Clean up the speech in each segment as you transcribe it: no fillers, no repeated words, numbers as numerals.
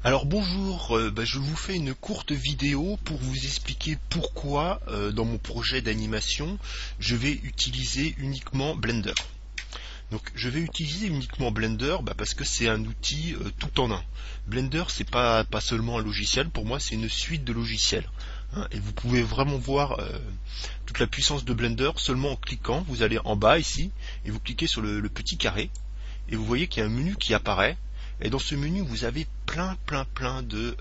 Alors bonjour, je vous fais une courte vidéo pour vous expliquer pourquoi dans mon projet d'animation je vais utiliser uniquement Blender. Donc je vais utiliser uniquement Blender parce que c'est un outil tout en un. Blender c'est pas seulement un logiciel, pour moi c'est une suite de logiciels. Et vous pouvez vraiment voir toute la puissance de Blender seulement en cliquant. Vous allez en bas ici et vous cliquez sur le petit carré et vous voyez qu'il y a un menu qui apparaît. Et dans ce menu, vous avez plein de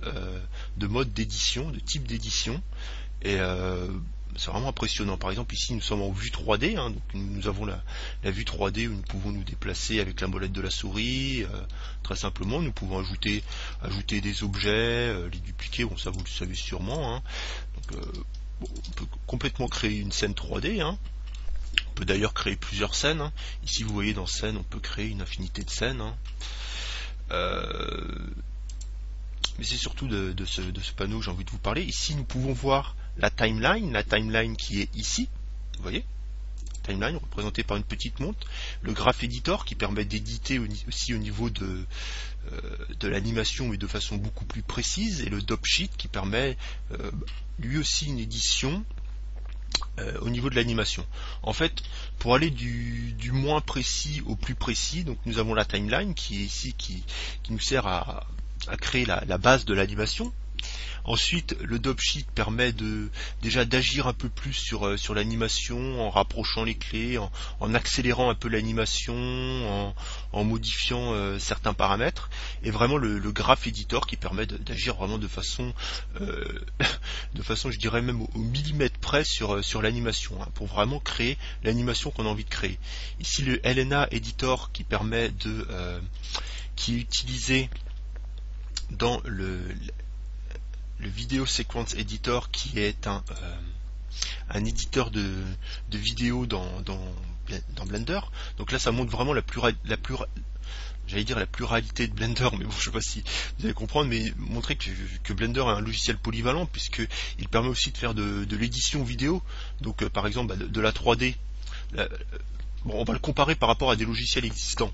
modes d'édition, de types d'édition. Et c'est vraiment impressionnant. Par exemple, ici, nous sommes en vue 3D. Donc nous avons la vue 3D où nous pouvons nous déplacer avec la molette de la souris. Très simplement, nous pouvons ajouter des objets, les dupliquer. Bon, ça, vous le savez sûrement. Donc, on peut complètement créer une scène 3D. On peut d'ailleurs créer plusieurs scènes. Ici, vous voyez, dans scène, on peut créer une infinité de scènes. Mais c'est surtout de ce panneau que j'ai envie de vous parler. Ici, nous pouvons voir la timeline qui est ici. Vous voyez, timeline représentée par une petite montre. Le Graph Editor qui permet d'éditer aussi au niveau de l'animation, mais de façon beaucoup plus précise. Et le Dope Sheet qui permet lui aussi une édition au niveau de l'animation. En fait, pour aller du moins précis au plus précis, donc nous avons la timeline qui est ici, qui nous sert à créer la base de l'animation. Ensuite, le Dope Sheet permet déjà d'agir un peu plus sur l'animation en rapprochant les clés, en accélérant un peu l'animation, en modifiant certains paramètres, et vraiment le Graph Editor qui permet d'agir vraiment de façon, je dirais même au millimètre près sur l'animation, pour vraiment créer l'animation qu'on a envie de créer. Ici le LNA Editor qui permet qui est utilisé dans le Video Sequence Editor, qui est un éditeur de vidéo dans Blender. Donc là, ça montre vraiment la pluralité de Blender, mais bon, je sais pas si vous allez comprendre, mais montrer que Blender est un logiciel polyvalent, puisque il permet aussi de faire de l'édition vidéo. Donc par exemple de la 3D. On va le comparer par rapport à des logiciels existants.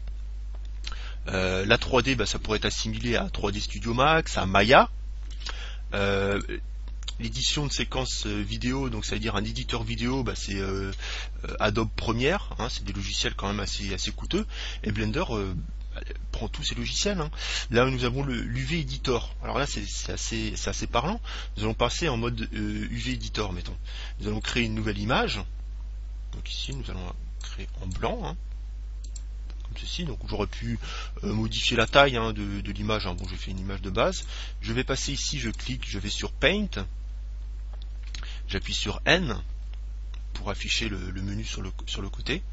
La 3D, ça pourrait être assimilé à 3D Studio Max, à Maya. L'édition de séquences vidéo, donc ça veut dire un éditeur vidéo, c'est Adobe Premiere, c'est des logiciels quand même assez coûteux, et Blender prend tous ces logiciels. Là nous avons l'UV Editor. Alors là c'est assez parlant. Nous allons passer en mode UV Editor, mettons. Nous allons créer une nouvelle image. Donc ici nous allons créer en blanc. Comme ceci, donc j'aurais pu modifier la taille de l'image. Bon, j'ai fait une image de base. Je vais passer ici, je clique, je vais sur Paint, j'appuie sur N pour afficher le menu sur le côté.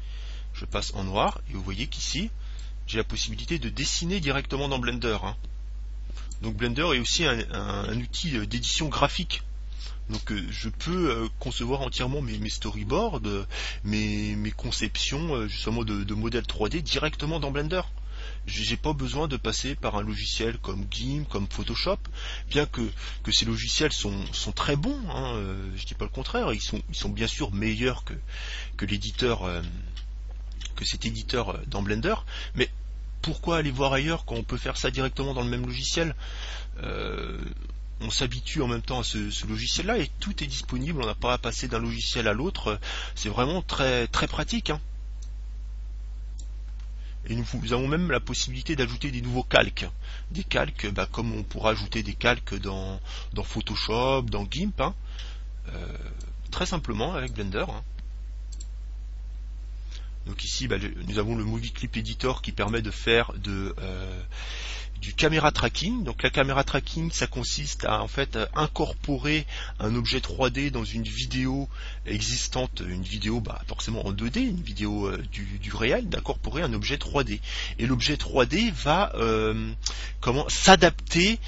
Je passe en noir et vous voyez qu'ici j'ai la possibilité de dessiner directement dans Blender. Donc Blender est aussi un outil d'édition graphique. Donc je peux concevoir entièrement mes storyboards, mes conceptions justement de modèles 3D directement dans Blender. J'ai pas besoin de passer par un logiciel comme GIMP, comme Photoshop, bien que ces logiciels sont très bons, je dis pas le contraire, ils sont bien sûr meilleurs que l'éditeur, que cet éditeur dans Blender, mais pourquoi aller voir ailleurs quand on peut faire ça directement dans le même logiciel? On s'habitue en même temps à ce logiciel-là et tout est disponible, on n'a pas à passer d'un logiciel à l'autre, c'est vraiment très pratique. Et nous avons même la possibilité d'ajouter des nouveaux calques. Des calques, comme on pourra ajouter des calques dans Photoshop, dans GIMP, très simplement avec Blender. Donc ici, nous avons le Movie Clip Editor qui permet de faire du caméra tracking. Donc la caméra tracking, ça consiste à incorporer un objet 3D dans une vidéo existante, une vidéo forcément en 2D, une vidéo du réel, d'incorporer un objet 3D. Et l'objet 3D va s'adapter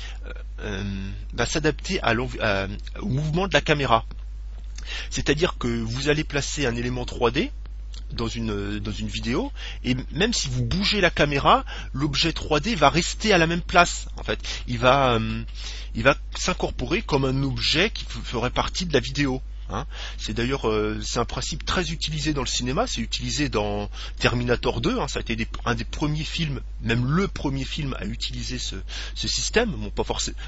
au mouvement de la caméra. C'est-à-dire que vous allez placer un élément 3D dans une vidéo, et même si vous bougez la caméra, l'objet 3D va rester à la même place. En fait, il va s'incorporer comme un objet qui ferait partie de la vidéo. hein. C'est d'ailleurs c'est un principe très utilisé dans le cinéma, c'est utilisé dans Terminator 2, hein, ça a été un des premiers films, même le premier film à utiliser ce système. Bon, pas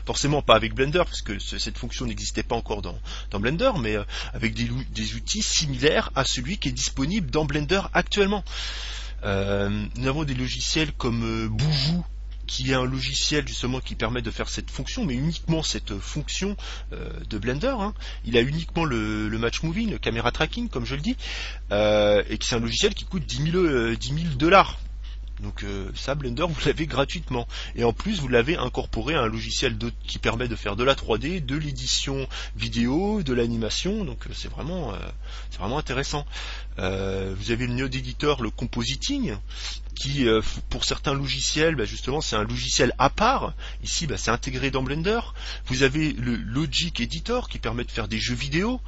forcément pas avec Blender, parce que cette fonction n'existait pas encore dans Blender, mais avec des outils similaires à celui qui est disponible dans Blender actuellement. Nous avons des logiciels comme Boujou, qui est un logiciel justement qui permet de faire cette fonction, mais uniquement cette fonction de Blender, hein. Il a uniquement le match moving, le camera tracking, comme je le dis, et que c'est un logiciel qui coûte 10 000 $. Donc ça, Blender, vous l'avez gratuitement. Et en plus, vous l'avez incorporé à un logiciel qui permet de faire de la 3D, de l'édition vidéo, de l'animation. Donc c'est vraiment intéressant. Vous avez le Node Editor, le Compositing, qui pour certains logiciels, justement, c'est un logiciel à part. Ici, c'est intégré dans Blender. Vous avez le Logic Editor qui permet de faire des jeux vidéo.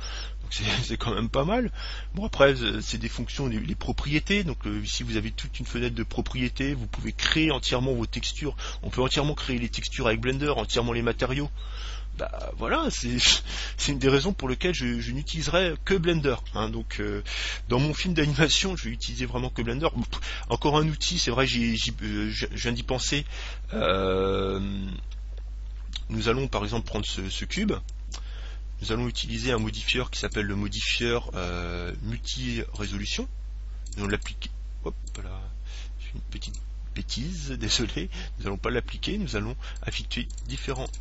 C'est quand même pas mal. Bon, après, c'est des fonctions, les propriétés. Donc ici, vous avez toute une fenêtre de propriétés. Vous pouvez créer entièrement vos textures. On peut entièrement créer les textures avec Blender, entièrement les matériaux. Voilà, c'est une des raisons pour lesquelles je n'utiliserai que Blender, hein. Donc dans mon film d'animation, je vais utiliser vraiment que Blender. Encore un outil, c'est vrai, je viens d'y penser. Nous allons par exemple prendre ce cube. Nous allons utiliser un modifieur qui s'appelle le modifieur multi-résolution. Nous allons l'appliquer. Hop là, je fais une petite bêtise, désolé. Nous n'allons pas l'appliquer, nous allons affecter différentes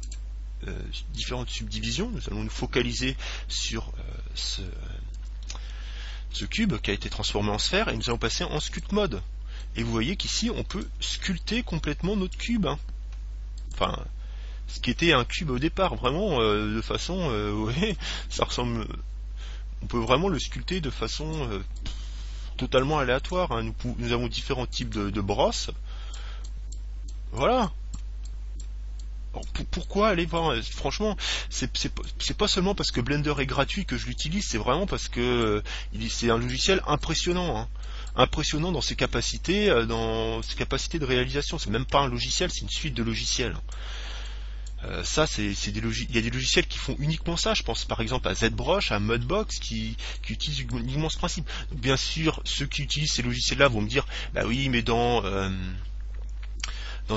subdivisions. Nous allons nous focaliser sur ce cube qui a été transformé en sphère et nous allons passer en sculpt mode. Et vous voyez qu'ici on peut sculpter complètement notre cube, hein. Enfin, ce qui était un cube au départ, vraiment de façon, ouais, ça ressemble. On peut vraiment le sculpter de façon totalement aléatoire, hein. Nous avons différents types de brosses. Voilà. Alors, pourquoi aller voir? Franchement, c'est pas seulement parce que Blender est gratuit que je l'utilise, c'est vraiment parce que c'est un logiciel impressionnant, hein. Impressionnant dans ses capacités, de réalisation. C'est même pas un logiciel, c'est une suite de logiciels. Ça, il y a des logiciels qui font uniquement ça. Je pense par exemple à ZBrush, à Mudbox, qui utilisent uniquement ce principe. Donc, bien sûr, ceux qui utilisent ces logiciels-là vont me dire, bah oui, mais dans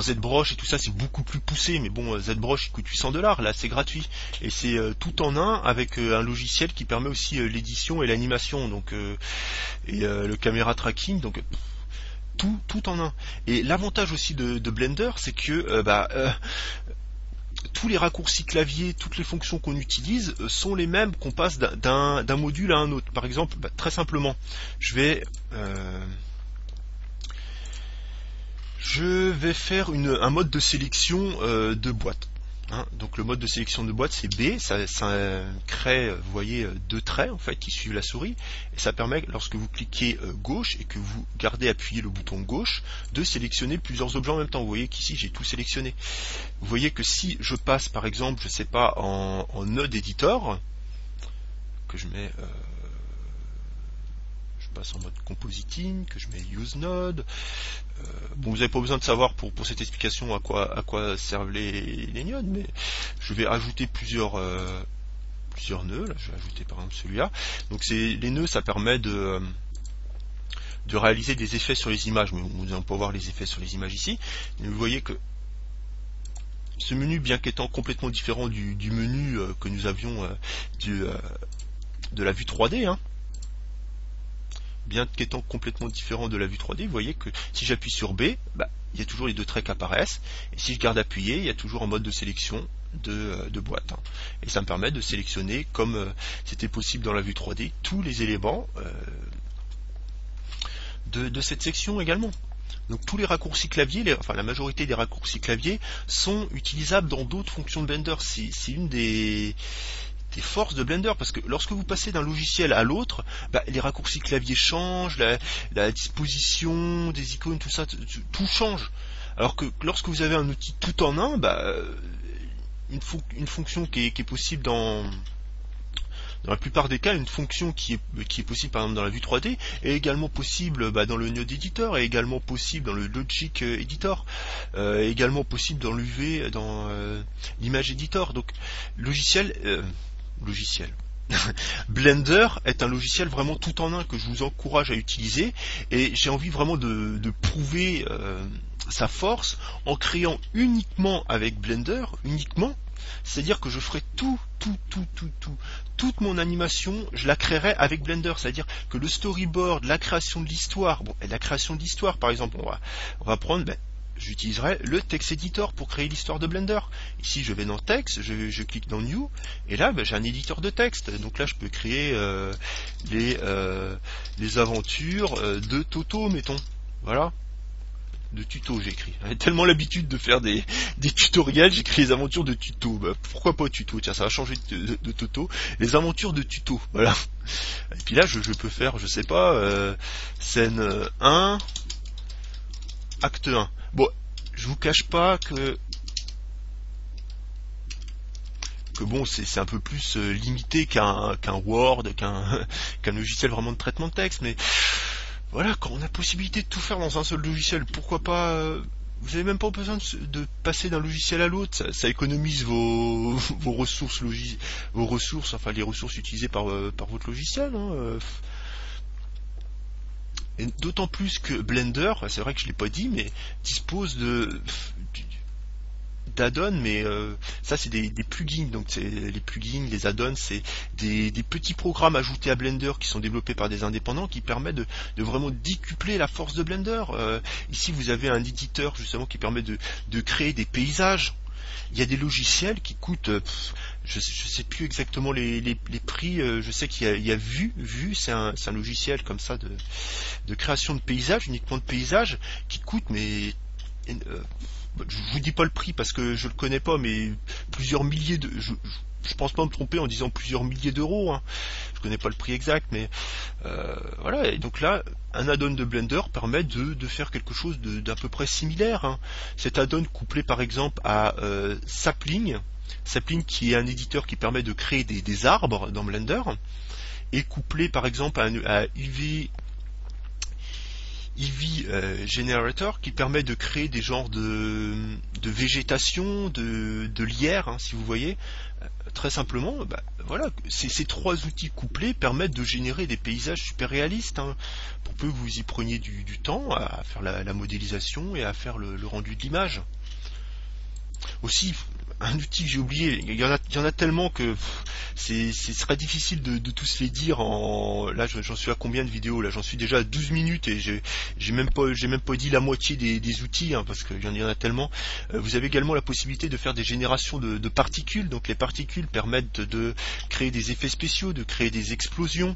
ZBrush et tout ça, c'est beaucoup plus poussé. Mais bon, ZBrush il coûte 800 $. Là, c'est gratuit et c'est tout en un avec un logiciel qui permet aussi l'édition et l'animation. Donc le caméra tracking. Donc tout en un. Et l'avantage aussi de Blender, c'est que tous les raccourcis clavier, toutes les fonctions qu'on utilise sont les mêmes qu'on passe d'un module à un autre. Par exemple, très simplement, je vais faire un mode de sélection de boîte, hein. Donc le mode de sélection de boîte, c'est B, ça crée, vous voyez, deux traits en fait qui suivent la souris, et ça permet, lorsque vous cliquez gauche et que vous gardez appuyé le bouton gauche, de sélectionner plusieurs objets en même temps. Vous voyez qu'ici j'ai tout sélectionné. Vous voyez que si je passe par exemple, je sais pas, en Node Editor, que je mets passe en mode compositing, que je mets use node. Bon, vous n'avez pas besoin de savoir pour cette explication à quoi servent les nodes, mais je vais ajouter plusieurs nœuds. Là, je vais ajouter par exemple celui-là. Donc les nœuds, ça permet de réaliser des effets sur les images, mais nous n'allons pas voir les effets sur les images ici. Mais vous voyez que ce menu, bien qu'étant complètement différent du menu que nous avions de la vue 3D, hein, bien qu'étant complètement différent de la vue 3D, vous voyez que si j'appuie sur B, il y a toujours les deux traits qui apparaissent, et si je garde appuyé, il y a toujours un mode de sélection de boîte, hein. Et ça me permet de sélectionner, comme c'était possible dans la vue 3D, tous les éléments de cette section également. Donc tous les raccourcis clavier, la majorité des raccourcis clavier sont utilisables dans d'autres fonctions de Blender. C'est une des forces de Blender, parce que lorsque vous passez d'un logiciel à l'autre, les raccourcis clavier changent, la disposition des icônes, tout ça, tout change. Alors que lorsque vous avez un outil tout en un, une fonction qui est possible dans la plupart des cas, une fonction qui est possible par exemple dans la vue 3D est également possible dans le Node Editor, est également possible dans le Logic Editor, est également possible dans l'UV, dans l'Image Editor. Donc logiciel, Blender est un logiciel vraiment tout en un que je vous encourage à utiliser, et j'ai envie vraiment de prouver sa force en créant uniquement avec Blender, uniquement. C'est-à-dire que je ferai toute mon animation, je la créerai avec Blender. C'est-à-dire que le storyboard, la création de l'histoire, bon, et la création de l'histoire, par exemple, on va prendre, j'utiliserai le text editor pour créer l'histoire de Blender. Ici, je vais dans texte, je clique dans New, et là, j'ai un éditeur de texte. Donc là, je peux créer les aventures de Toto, mettons. Voilà. De tuto j'écris. J'ai tellement l'habitude de faire des tutoriels, j'écris les aventures de tuto. Pourquoi pas tuto? Tiens, ça va changer de Toto. Les aventures de tuto, voilà. Et puis là, je peux faire, je sais pas, scène 1, acte 1. Bon, je vous cache pas que bon, c'est un peu plus limité qu'un Word, qu'un logiciel vraiment de traitement de texte, mais voilà, quand on a possibilité de tout faire dans un seul logiciel, pourquoi pas vous n'avez même pas besoin de passer d'un logiciel à l'autre, ça économise vos ressources enfin les ressources utilisées par votre logiciel. Et d'autant plus que Blender, c'est vrai que je l'ai pas dit, mais dispose d'add-ons, mais ça c'est des plugins. Donc les plugins, les add-ons, c'est des petits programmes ajoutés à Blender qui sont développés par des indépendants qui permettent de vraiment décupler la force de Blender. Ici vous avez un éditeur justement qui permet de créer des paysages. Il y a des logiciels qui coûtent, je sais plus exactement les prix, je sais qu'il y a Vue, c'est un logiciel comme ça de création de paysages, uniquement de paysages, qui coûte, mais je vous dis pas le prix parce que je le connais pas, mais plusieurs milliers de, je pense pas me tromper en disant plusieurs milliers d'euros. Je connais pas le prix exact, mais voilà. Et donc là, un add-on de Blender permet de faire quelque chose d'à peu près similaire. Cet add-on couplé par exemple à Sapling qui est un éditeur qui permet de créer des arbres dans Blender, et couplé par exemple à Eevee Generator qui permet de créer des genres de végétation, de lierre, si vous voyez. Très simplement, voilà, ces trois outils couplés permettent de générer des paysages super réalistes, pour peu que vous y preniez du temps à faire la modélisation et à faire le rendu de l'image. Aussi, un outil que j'ai oublié, il y en a tellement que ce serait difficile de tous les dire là j'en suis à combien de vidéos là, j'en suis déjà à 12 minutes et j'ai même pas dit la moitié des outils, parce qu'il y en a tellement. Vous avez également la possibilité de faire des générations de particules. Donc les particules permettent de créer des effets spéciaux, de créer des explosions,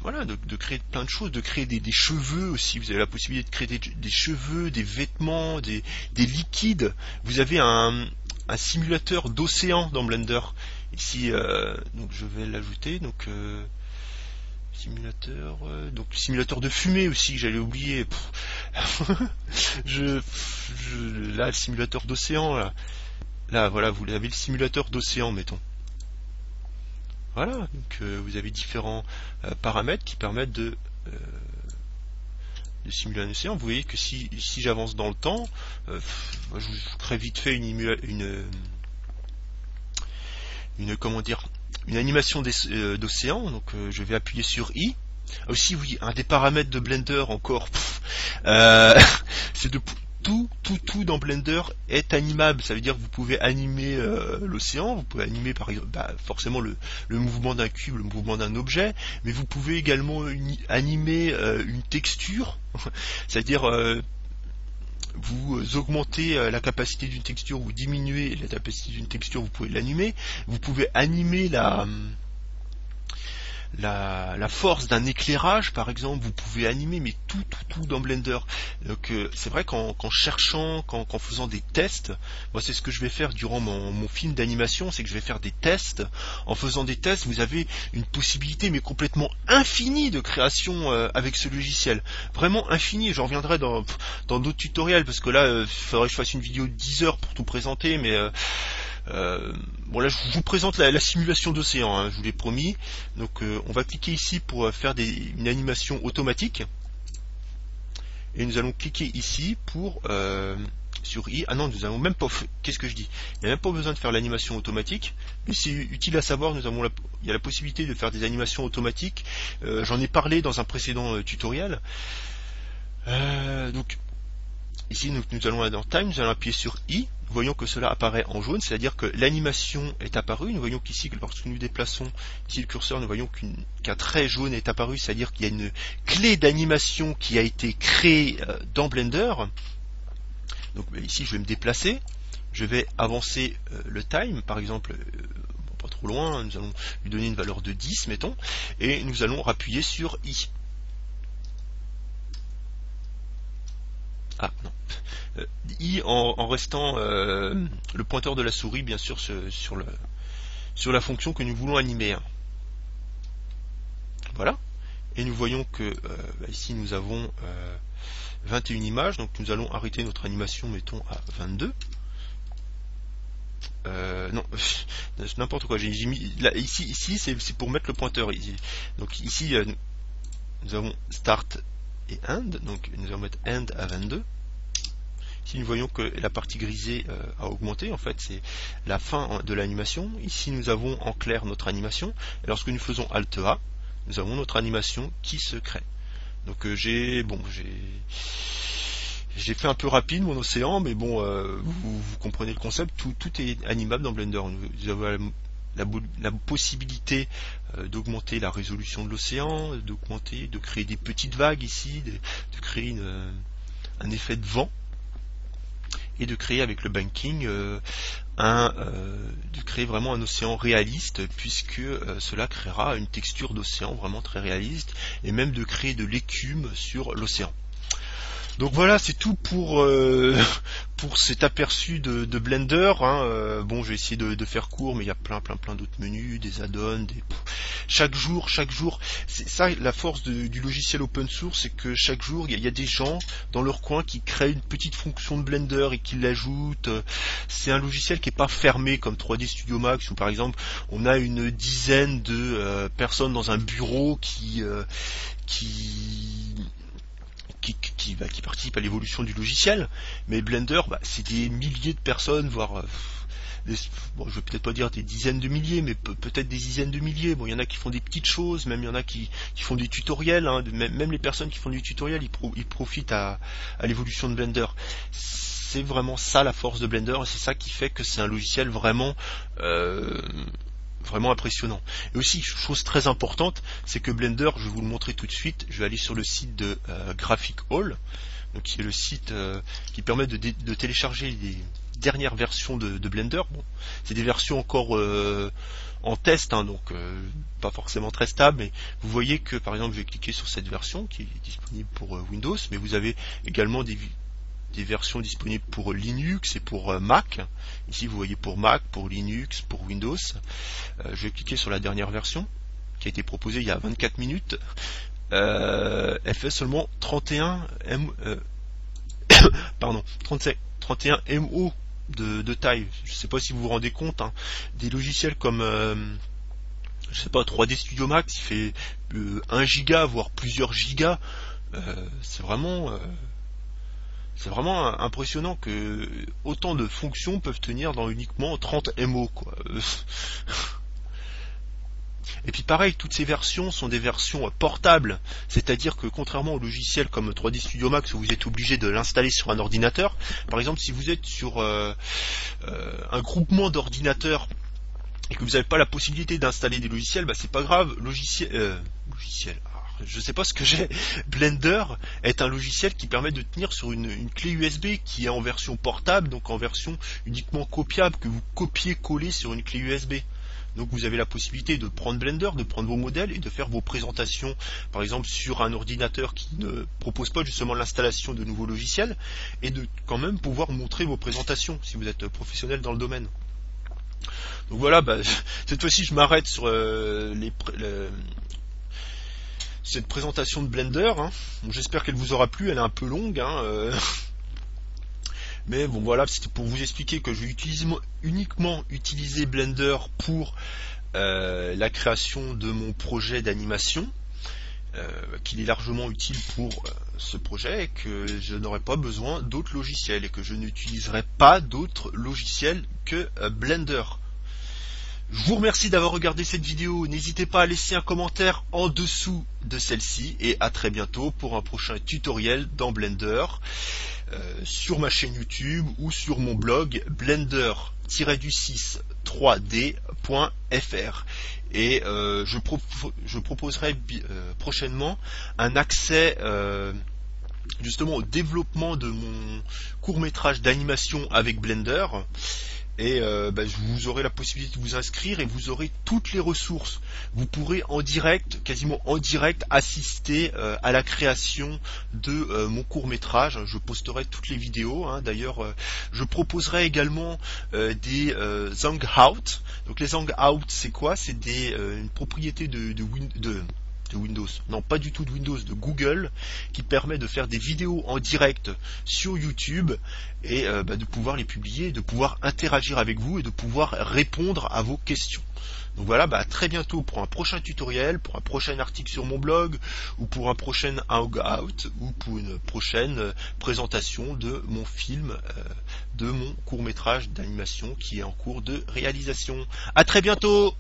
voilà, de créer plein de choses, de créer des cheveux aussi. Vous avez la possibilité de créer des cheveux, des vêtements, des liquides. Vous avez un simulateur d'océan dans Blender. Ici, donc je vais l'ajouter. Donc simulateur de fumée aussi, que j'allais oublier. Là, le simulateur d'océan, là, voilà, vous avez le simulateur d'océan, mettons. Voilà, donc vous avez différents paramètres qui permettent de simuler un océan. Vous voyez que si j'avance dans le temps, je vous crée vite fait une animation d'océan. Donc je vais appuyer sur I. Aussi, oui, un des paramètres de Blender encore, c'est de tout dans Blender est animable. Ça veut dire que vous pouvez animer l'océan, vous pouvez animer par exemple forcément le mouvement d'un cube, le mouvement d'un objet, mais vous pouvez également animer une texture, c'est-à-dire vous augmentez la capacité d'une texture, vous diminuez la capacité d'une texture, vous pouvez l'animer, vous pouvez animer la force d'un éclairage par exemple, vous pouvez animer, mais tout dans Blender. Donc c'est vrai qu'en cherchant, qu'en faisant des tests, moi c'est ce que je vais faire durant mon film d'animation, c'est que je vais faire des tests. En faisant des tests, vous avez une possibilité mais complètement infinie de création avec ce logiciel, vraiment infinie. J'en reviendrai dans d'autres tutoriels, parce que là il faudrait que je fasse une vidéo de 10 heures pour tout présenter, mais bon, là je vous présente la simulation d'océan, je vous l'ai promis. Donc on va cliquer ici pour faire une animation automatique, et nous allons cliquer ici pour sur I. Ah non, nous avons même pas. Qu'est-ce que je dis? Il n'y a même pas besoin de faire l'animation automatique. Mais c'est utile à savoir. Il y a la possibilité de faire des animations automatiques. J'en ai parlé dans un précédent tutoriel. Donc ici, nous allons aller dans Time. Nous allons appuyer sur I. Nous voyons que cela apparaît en jaune, c'est-à-dire que l'animation est apparue. Nous voyons qu'ici, lorsque nous déplaçons ici le curseur, nous voyons qu'un trait jaune est apparu, c'est-à-dire qu'il y a une clé d'animation qui a été créée dans Blender. Donc ici, je vais me déplacer. Je vais avancer le time, par exemple, pas trop loin. Nous allons lui donner une valeur de 10, mettons, et nous allons appuyer sur I. Ah non. I en restant le pointeur de la souris bien sûr sur la fonction que nous voulons animer. Voilà. Et nous voyons que ici nous avons 21 images, donc nous allons arrêter notre animation, mettons à 22. Non, n'importe quoi. J'ai mis là, ici c'est pour mettre le pointeur. Donc ici nous avons start et end, donc nous allons mettre end à 22. Ici nous voyons que la partie grisée a augmenté, en fait c'est la fin de l'animation. Ici nous avons en clair notre animation, et lorsque nous faisons Alt A, nous avons notre animation qui se crée. Donc j'ai fait un peu rapide mon océan, mais bon, vous comprenez le concept, tout est animable dans Blender. Vous avez la possibilité d'augmenter la résolution de l'océan, de créer des petites vagues ici, de créer un effet de vent, et de créer avec le banking de créer vraiment un océan réaliste, puisque cela créera une texture d'océan vraiment très réaliste, et même de créer de l'écume sur l'océan. Donc voilà, c'est tout pour cet aperçu de Blender. Bon, je vais essayer de faire court, mais il y a plein d'autres menus, des add-ons, chaque jour. C'est ça la force du logiciel open source, c'est que chaque jour il y a des gens dans leur coin qui créent une petite fonction de Blender et qui l'ajoutent. C'est un logiciel qui est pas fermé comme 3D Studio Max, où par exemple on a une dizaine de personnes dans un bureau qui participent à l'évolution du logiciel, mais Blender, c'est des milliers de personnes, voire bon, je vais peut-être pas dire des dizaines de milliers, mais peut-être des dizaines de milliers. Bon, il y en a qui font des petites choses, même il y en a qui font des tutoriels, même les personnes qui font du tutoriel, ils profitent à l'évolution de Blender. C'est vraiment ça la force de Blender, et c'est ça qui fait que c'est un logiciel vraiment impressionnant. Et aussi, chose très importante, c'est que Blender, je vais vous le montrer tout de suite, je vais aller sur le site de Graphic Hall, donc qui est le site qui permet de télécharger les dernières versions de Blender. Bon, c'est des versions encore en test, donc pas forcément très stables, mais vous voyez que par exemple, je vais cliquer sur cette version qui est disponible pour Windows, mais vous avez également des versions disponibles pour Linux et pour Mac. Ici vous voyez pour Mac, pour Linux, pour Windows. Je vais cliquer sur la dernière version qui a été proposée il y a 24 minutes. Elle fait seulement 31 MO de taille. Je ne sais pas si vous vous rendez compte, des logiciels comme je sais pas, 3D Studio Max, il fait 1 giga voire plusieurs gigas. C'est vraiment impressionnant que autant de fonctions peuvent tenir dans uniquement 30 MO, quoi. Et puis pareil, toutes ces versions sont des versions portables, c'est-à-dire que contrairement aux logiciels comme 3D Studio Max où vous êtes obligé de l'installer sur un ordinateur, par exemple si vous êtes sur un groupement d'ordinateurs et que vous n'avez pas la possibilité d'installer des logiciels, c'est pas grave, je sais pas ce que j'ai. Blender est un logiciel qui permet de tenir sur une clé USB qui est en version portable, donc en version uniquement copiable, que vous copiez-collez sur une clé USB. Donc vous avez la possibilité de prendre Blender, de prendre vos modèles et de faire vos présentations, par exemple sur un ordinateur qui ne propose pas justement l'installation de nouveaux logiciels, et de quand même pouvoir montrer vos présentations si vous êtes professionnel dans le domaine. Donc voilà, cette fois-ci je m'arrête sur cette présentation de Blender. J'espère qu'elle vous aura plu, elle est un peu longue, mais bon voilà, c'était pour vous expliquer que je vais uniquement utiliser Blender pour la création de mon projet d'animation. qu'il est largement utile pour ce projet et que je n'aurai pas besoin d'autres logiciels et que je n'utiliserai pas d'autres logiciels que Blender. Je vous remercie d'avoir regardé cette vidéo, n'hésitez pas à laisser un commentaire en dessous de celle-ci et à très bientôt pour un prochain tutoriel dans Blender sur ma chaîne YouTube ou sur mon blog blender-3d.fr et je proposerai prochainement un accès justement au développement de mon court-métrage d'animation avec Blender. Et vous aurez la possibilité de vous inscrire et vous aurez toutes les ressources. Vous pourrez en direct, quasiment en direct, assister à la création de mon court-métrage. Je posterai toutes les vidéos. D'ailleurs, je proposerai également des Hangouts. Donc les Hangouts, c'est quoi? C'est une propriété de Windows, non pas du tout de Windows, de Google, qui permet de faire des vidéos en direct sur YouTube et de pouvoir les publier, de pouvoir interagir avec vous et de pouvoir répondre à vos questions. Donc voilà, à très bientôt pour un prochain tutoriel, pour un prochain article sur mon blog, ou pour un prochain Hangout, ou pour une prochaine présentation de mon film, de mon court-métrage d'animation qui est en cours de réalisation. À très bientôt!